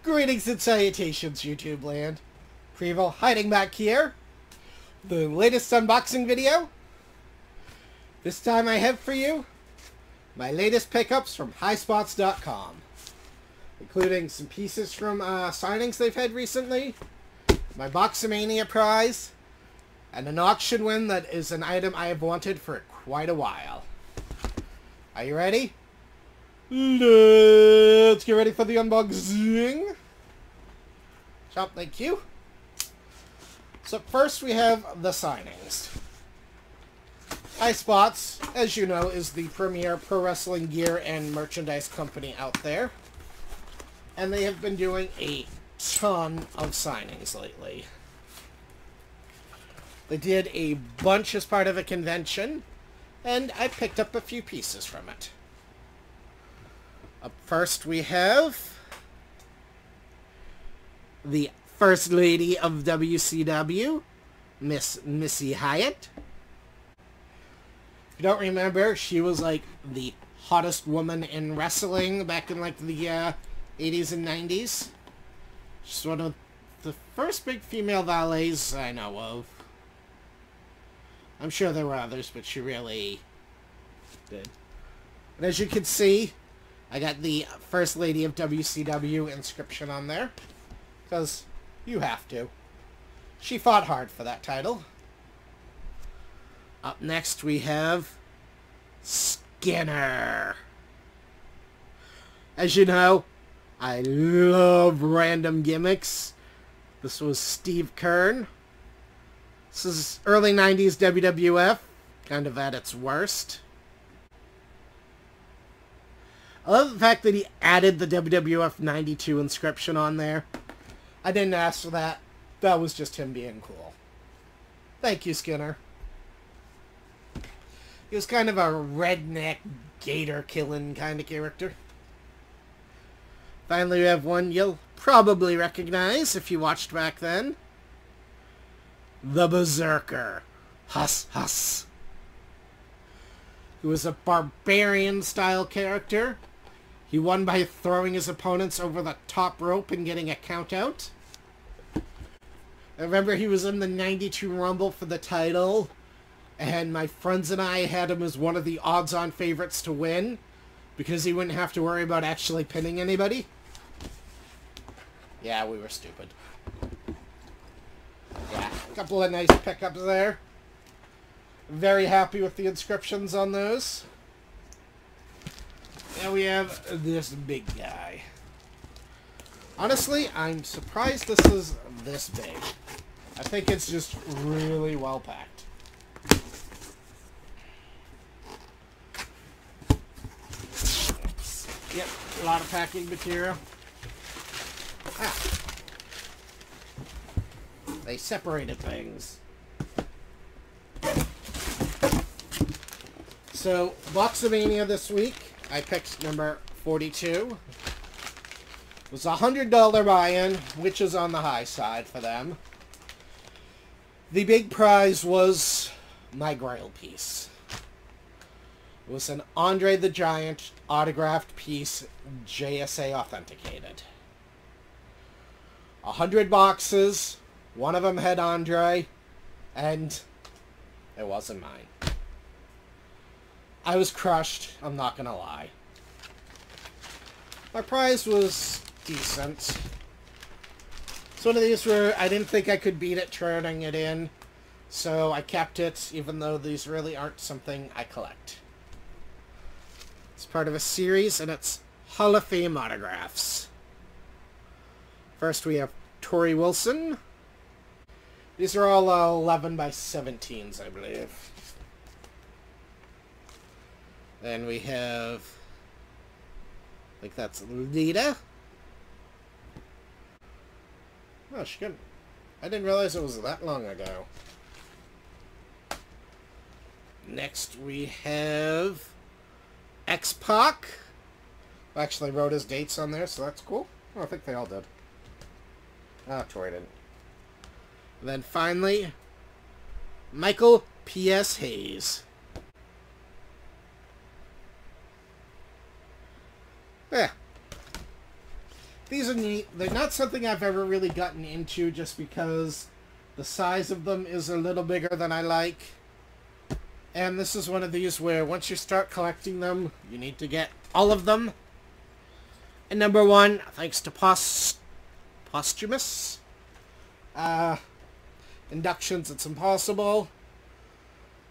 Greetings and salutations, YouTube land. Prevo hiding back here. The latest unboxing video. This time I have for you my latest pickups from Highspots.com, including some pieces from signings they've had recently, my Boxamania prize, and an auction win that is an item I have wanted for quite a while. Are you ready? Let's get ready for the unboxing. Chop, thank you. So first we have the signings. Highspots, as you know, is the premier pro wrestling gear and merchandise company out there. And they have been doing a ton of signings lately. They did a bunch as part of a convention, and I picked up a few pieces from it. Up first we have the First Lady of WCW, Miss Missy Hyatt. If you don't remember, she was like the hottest woman in wrestling back in like the 80s and 90s. She's one of the first big female valets I know of. I'm sure there were others, but she really did. And as you can see, I got the First Lady of WCW inscription on there, because you have to. She fought hard for that title. Up next we have Skinner. As you know, I love random gimmicks. This was Steve Kern. This is early 90s WWF, kind of at its worst. I love the fact that he added the WWF 92 inscription on there. I didn't ask for that. That was just him being cool. Thank you, Skinner. He was kind of a redneck, gator-killing kind of character. Finally, we have one you'll probably recognize if you watched back then. The Berserker. Huss, huss. He was a barbarian-style character. He won by throwing his opponents over the top rope and getting a count-out. I remember he was in the 92 Rumble for the title, and my friends and I had him as one of the odds-on favorites to win, because he wouldn't have to worry about actually pinning anybody. Yeah, we were stupid. Yeah, a couple of nice pickups there. Very happy with the inscriptions on those. Now we have this big guy. Honestly, I'm surprised this is this big. I think it's just really well packed. Yep, a lot of packing material. Ah. They separated things. So, Boxamania this week, I picked number 42. It was a $100 buy-in, which is on the high side for them. The big prize was my grail piece. It was an Andre the Giant autographed piece, JSA authenticated. 100 boxes, one of them had Andre, and it wasn't mine. I was crushed, I'm not gonna lie. My prize was decent. It's one of these where I didn't think I could beat it turning it in, so I kept it, even though these really aren't something I collect. It's part of a series, and it's Hall of Fame autographs. First we have Tory Wilson. These are all 11 by 17s, I believe. Then we have, I think that's Lita. Oh, she couldn't. I didn't realize it was that long ago. Next we have X-Pac. I actually wrote his dates on there, so that's cool. Oh, I think they all did. Ah, Troy didn't. And then finally, Michael P.S. Hayes. Yeah. These are neat. They're not something I've ever really gotten into just because the size of them is a little bigger than I like. And this is one of these where once you start collecting them, you need to get all of them. And number one, thanks to posthumous inductions, it's impossible.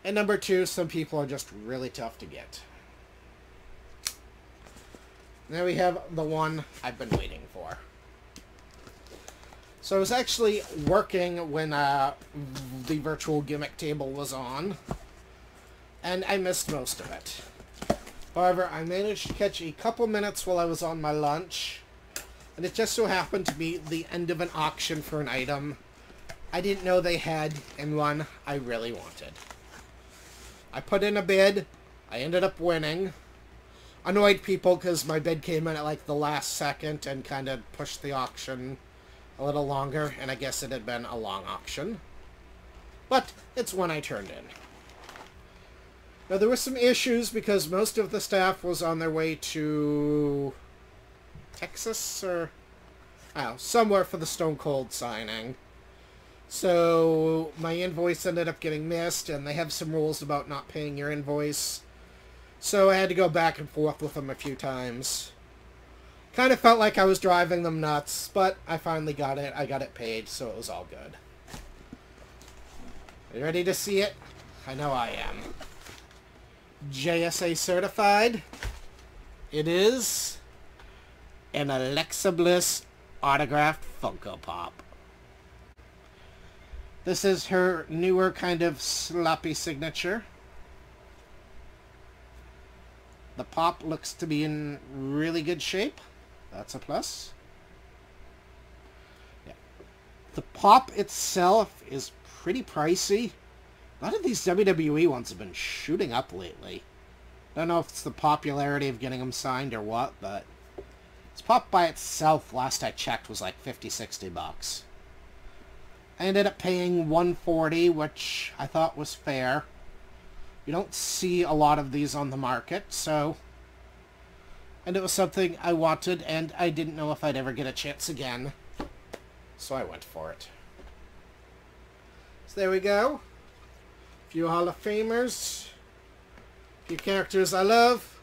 And number two, some people are just really tough to get. Now we have the one I've been waiting for. So I was actually working when the virtual gimmick table was on, and I missed most of it. However, I managed to catch a couple minutes while I was on my lunch, and it just so happened to be the end of an auction for an item I didn't know they had, and one I really wanted. I put in a bid, I ended up winning. Annoyed people because my bid came in at like the last second and kind of pushed the auction a little longer, and I guess it had been a long auction. But it's one I turned in. Now there were some issues because most of the staff was on their way to Texas or somewhere for the Stone Cold signing. So my invoice ended up getting missed, and they have some rules about not paying your invoice. So I had to go back and forth with them a few times. Kind of felt like I was driving them nuts, but I finally got it. I got it paid, so it was all good. Are you ready to see it? I know I am. JSA certified. It is an Alexa Bliss autographed Funko Pop. This is her newer kind of sloppy signature. The pop looks to be in really good shape. That's a plus. Yeah. The pop itself is pretty pricey. A lot of these WWE ones have been shooting up lately. I don't know if it's the popularity of getting them signed or what, but this pop by itself, last I checked, was like $50-60. I ended up paying $140, which I thought was fair. You don't see a lot of these on the market, so... And it was something I wanted, and I didn't know if I'd ever get a chance again. So I went for it. So there we go. A few Hall of Famers. A few characters I love.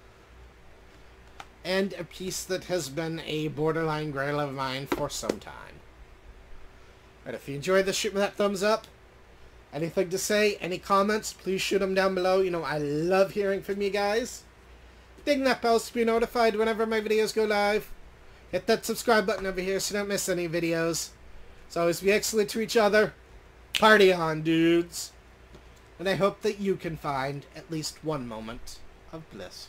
And a piece that has been a borderline grail of mine for some time. Alright, if you enjoyed this, shoot me that thumbs up. Anything to say? Any comments? Please shoot them down below. You know, I love hearing from you guys. Ding that bell to be notified whenever my videos go live. Hit that subscribe button over here so you don't miss any videos. It's always be excellent to each other. Party on, dudes. And I hope that you can find at least one moment of bliss.